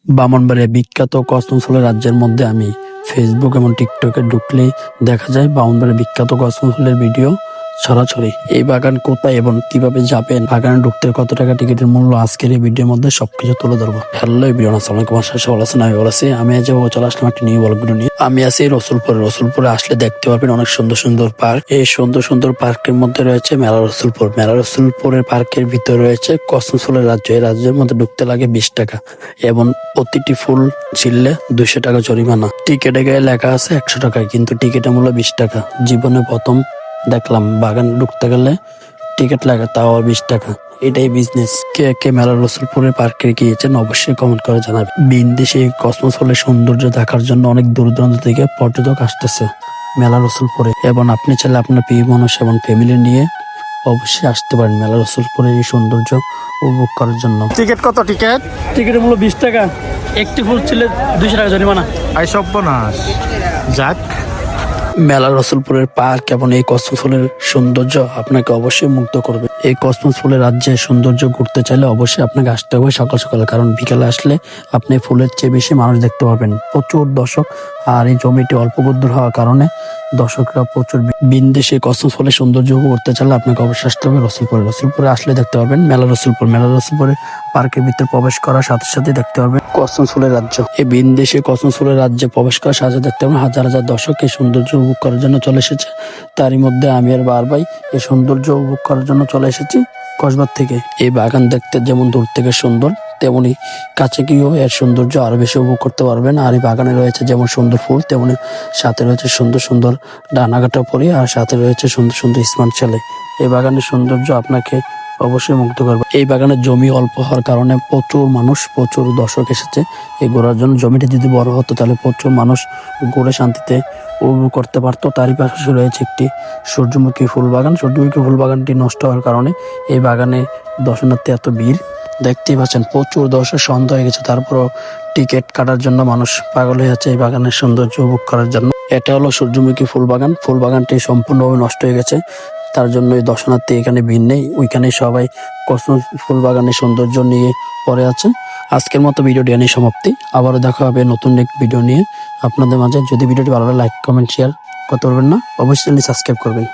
ব্রাহ্মণবাড়িয়া বিখ্যাত কসমস ফুলের রাজ্যের মধ্যে আমি ফেসবুক এবং টিকটকে ঢুকলেই দেখা যায় ব্রাহ্মণবাড়িয়া বিখ্যাত কসমস ফুলের ভিডিও ছড়াছড়ি। এই বাগান কোথায় এবং কিভাবে যাবেন, বাগানে ঢুকতে কত টাকা টিকিটের মূল্য, আজকের এই ভিডিওর মধ্যে সবকিছু তুলে ধরবো। হ্যালো এভরিওয়ান, আসসালামু আলাইকুম। আশা করি ভালো আছেন। আমি ভালো আছি। আমি আজ চলে আসলাম একটা নিউ ব্লগ ভিডিও নিয়ে। আমি আছি রসুলপুরে আসলে দেখতে পারবেন অনেক সুন্দর সুন্দর পার্ক। এই সুন্দর সুন্দর পার্কের মধ্যে রয়েছে মেলা রসুলপুরের পার্কের ভিতরে রয়েছে কসমস ফুলের রাজ্য। এই রাজ্যের মধ্যে ঢুকতে লাগে 20 টাকা এবং প্রতিটি ফুল ছিললে 200 টাকা জরিমানা। টিকিটে গায়ে লেখা আছে 100 টাকা, কিন্তু টিকিটের মূল্য 20 টাকা। জীবনে প্রথম দেখলাম বাগান ঢুকতে গেলে টিকিট লাগে, তাও 20 টাকা। এটাই বিজনেস। কে কে মেলা রসুলপুরের পার্কে গিয়েছেন অবশ্যই কমেন্ট করে জানাবেন। বিদেশে কসমস ফুলের সৌন্দর্য দেখার জন্য অনেক দূর দূরান্ত থেকে পর্যটক আসতেছে মেলা রসুলপুরে, এবং আপনি চাইলে আপনার প্রিয় মানুষ এবং ফ্যামিলি নিয়ে অবশ্যই আসতে পারেন মেলা রসুলপুরের এই সৌন্দর্য উপভোগ করার জন্য। টিকিট কত? টিকিটের মূল্য 20 টাকা। একটি ফুল ছিল 200 টাকা জরিমানা। যাক, মেলা রসুলপুরের পার্ক এবং এই কসমস ফুলের সৌন্দর্য আপনাকে অবশ্যই মুগ্ধ করবে। এই কসমস ফুলের রাজ্যে সৌন্দর্য ঘুরতে চাইলে অবশ্যই আপনাকে আসতে হবে সকাল সকালে, কারণ বিকেলে আসলে আপনি ফুলের চেয়ে বেশি মানুষ দেখতে পাবেন। প্রচুর দর্শক, আর এই জমিটি অল্প দূর হওয়ার কারণে দর্শকরা প্রচুর। বিদেশে কসমস ফুলের সৌন্দর্য করতে চাইলে আপনাকে অবশ্যই আসতে হবে রসুলপুরে আসলে দেখতে পাবেন মেলা রসুলপুরে পার্কের ভিতরে প্রবেশ করার সাথে সাথে দেখতে পাবেন কসমস ফুলের রাজ্য। এই বিদেশে কসমস ফুলের রাজ্যে প্রবেশ করার সাথে দেখতে পাবেন হাজার হাজার দর্শক এই সৌন্দর্য উপভোগ করার জন্য চলে এসেছে। তারই মধ্যে আমি আর বার ভাই এই সৌন্দর্য উপভোগ করার জন্য চলে এসেছি কসবার থেকে। এই বাগান দেখতে যেমন দূর থেকে সুন্দর, তেমনি কাছে গিয়েও এর সৌন্দর্য আরো বেশি উপভোগ করতে পারবেন। আর এই বাগানে রয়েছে যেমন সুন্দর ফুল, তেমনি সাথে রয়েছে সুন্দর সুন্দর ডানাকাটা পরি, আর সাথে রয়েছে সুন্দর সুন্দর স্মার্ট ছেলে। এই বাগানের সৌন্দর্য আপনাকে অবশ্যই মুগ্ধ করবে। এই বাগানের জমি অল্প হওয়ার কারণে প্রচুর দর্শক এসেছে এই ঘোরার জন্য। জমিটি যদি বড় হতো তাহলে প্রচুর মানুষ ঘুরে শান্তিতে উপভোগ করতে পারতো। তারই পাশে রয়েছে একটি সূর্যমুখী ফুল বাগানটি নষ্ট হওয়ার কারণে এই বাগানে দর্শনার্থী এত ভিড় দেখতেই পাচ্ছেন। প্রচুর দর্শক, সন্ধ্যা হয়ে গেছে, তারপরও টিকিট কাটার জন্য মানুষ পাগল হয়ে যাচ্ছে এই বাগানের সৌন্দর্য উপভোগ করার জন্য। এটা হলো সূর্যমুখী ফুল বাগানটি সম্পূর্ণভাবে নষ্ট হয়ে গেছে, তার জন্য এই দর্শনার্থী এখানে ভিড় নেই। ওইখানে সবাই কসমস ফুল বাগানের সৌন্দর্য নিয়ে পড়ে আছে। আজকের মতো ভিডিওটি এনে সমাপ্তি। আবারও দেখা হবে নতুন এক ভিডিও নিয়ে আপনাদের মাঝে। যদি ভিডিওটি ভালো লাগে লাইক কমেন্ট শেয়ার করতে পারবেন না, অবশ্যই সাবস্ক্রাইব করবেন।